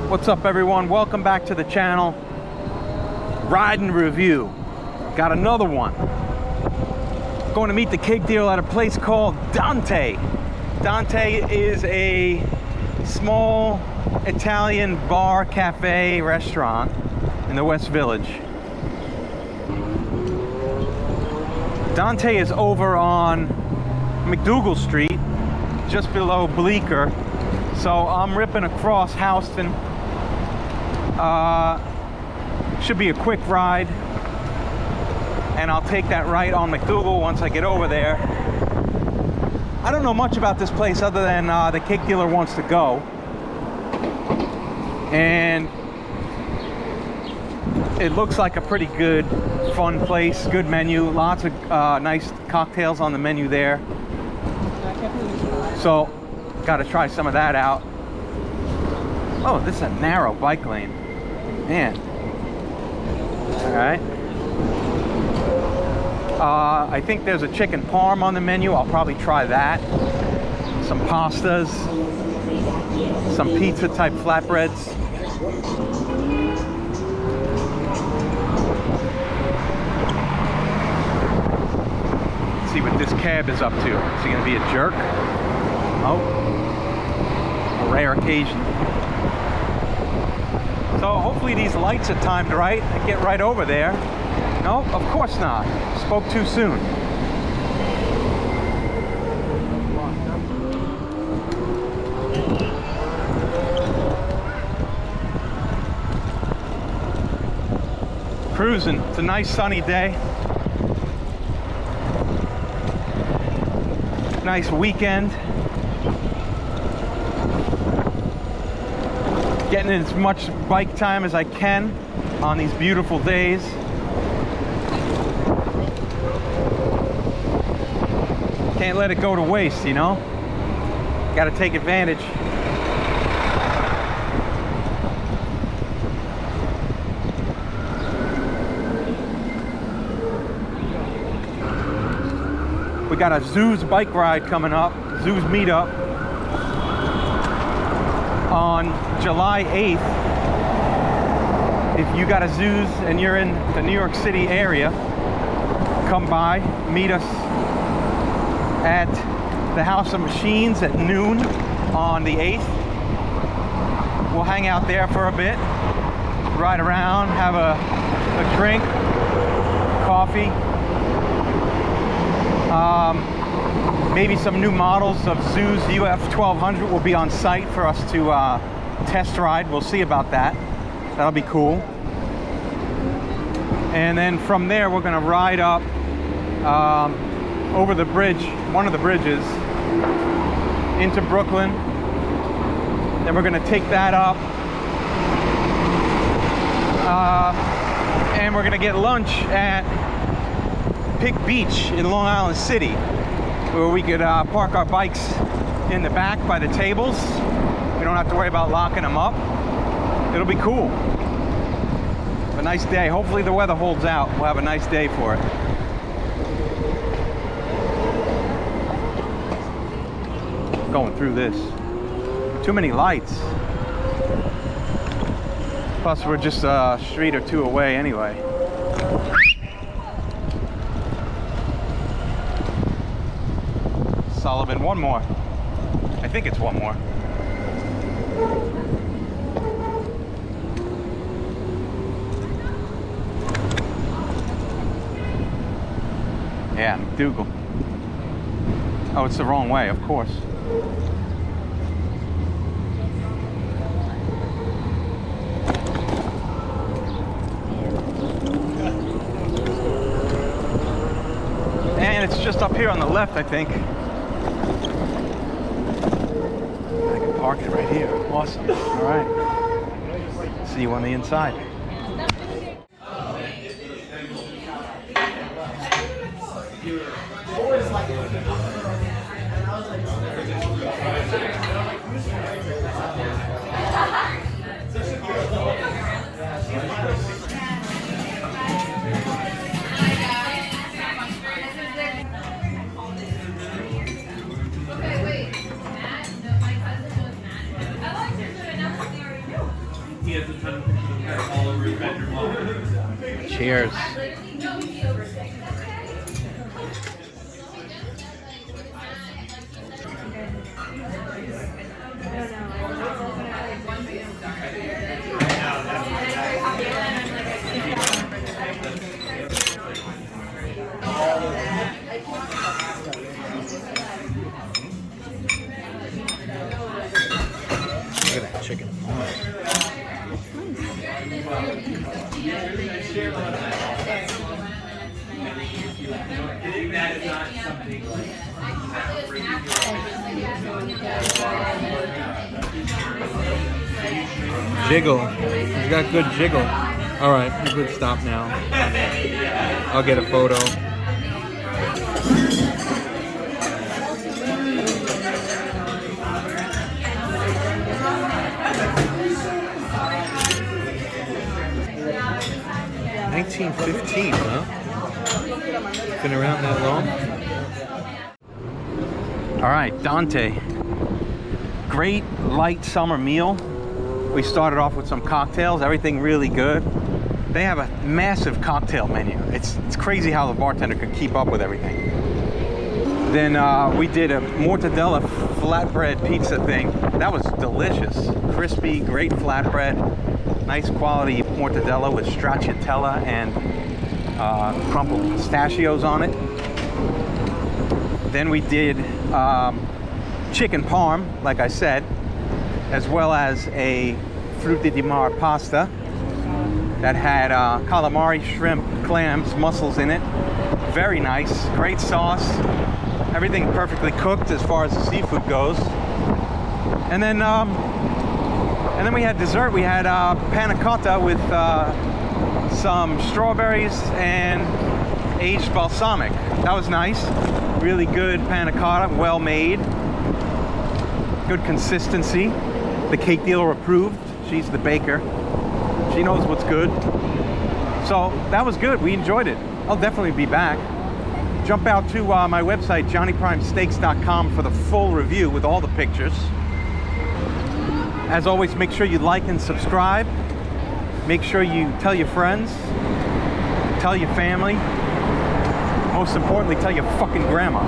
What's up, everyone? Welcome back to the channel. Ride and review. Got another one. Going to meet the cake dealer at a place called DANTE. DANTE is a small Italian bar, cafe, restaurant in the West Village. DANTE is over on McDougal Street, just below Bleecker. So I'm ripping across Houston. Should be a quick ride, and I'll take that right on McDougal once I get over there. I don't know much about this place other than the cake dealer wants to go, and it looks like a pretty good, fun place. Good menu, lots of nice cocktails on the menu there. So, got to try some of that out. Oh, this is a narrow bike lane. Man. Alright. I think there's a chicken parm on the menu. I'll probably try that. Some pastas. Some pizza type flatbreads. Let's see what this cab is up to. Is he going to be a jerk? Oh. A rare occasion. So hopefully these lights are timed right. I get right over there. No, of course not. Spoke too soon. Cruising. It's a nice sunny day. Nice weekend. Getting as much bike time as I can on these beautiful days. Can't let it go to waste, you know? Got to take advantage. We got a Zoos bike ride coming up, Zoos meetup on July 8th. If you got a Zoos and you're in the New York City area, come by, meet us at the House of Machines at noon on the 8th. We'll hang out there for a bit, ride around, have a drink, coffee. Maybe some new models of Zoos UF 1200 will be on site for us to test ride. We'll see about that. That'll be cool. And then from there, we're going to ride up over the bridge, one of the bridges, into Brooklyn. Then we're going to take that up. And we're going to get lunch at Pig Beach in Long Island City, where we could park our bikes in the back by the tables. We don't have to worry about locking them up. It'll be cool. A nice day. Hopefully the weather holds out. We'll have a nice day for it. Going through this. Too many lights. Plus we're just a street or two away anyway. Sullivan, one more. I think it's one more. Yeah, McDougal. Oh, it's the wrong way, of course. And it's just up here on the left, I think. Park it right here. Awesome. All right. See you on the inside. Cheers. Look at that chicken. Jiggle. He's got good jiggle. All right, you could stop now. I'll get a photo. $19.15, huh? Been around that long? All right, Dante. Great light summer meal. We started off with some cocktails, everything really good. They have a massive cocktail menu. It's crazy how the bartender could keep up with everything. Then we did a mortadella flatbread pizza thing. That was delicious. Crispy, great flatbread. Nice quality mortadella with stracciatella and crumbled pistachios on it. Then we did chicken parm, like I said, as well as a frutti di mare pasta that had calamari, shrimp, clams, mussels in it. Very nice, great sauce. Everything perfectly cooked as far as the seafood goes. And then we had dessert. We had panna cotta with some strawberries and aged balsamic. That was nice. Really good panna cotta, well made. Good consistency. The cake dealer approved. She's the baker. She knows what's good. So that was good. We enjoyed it. I'll definitely be back. Jump out to my website, johnnyprimesteaks.com, for the full review with all the pictures. As always, make sure you like and subscribe. Make sure you tell your friends, tell your family. Most importantly, tell your fucking grandma.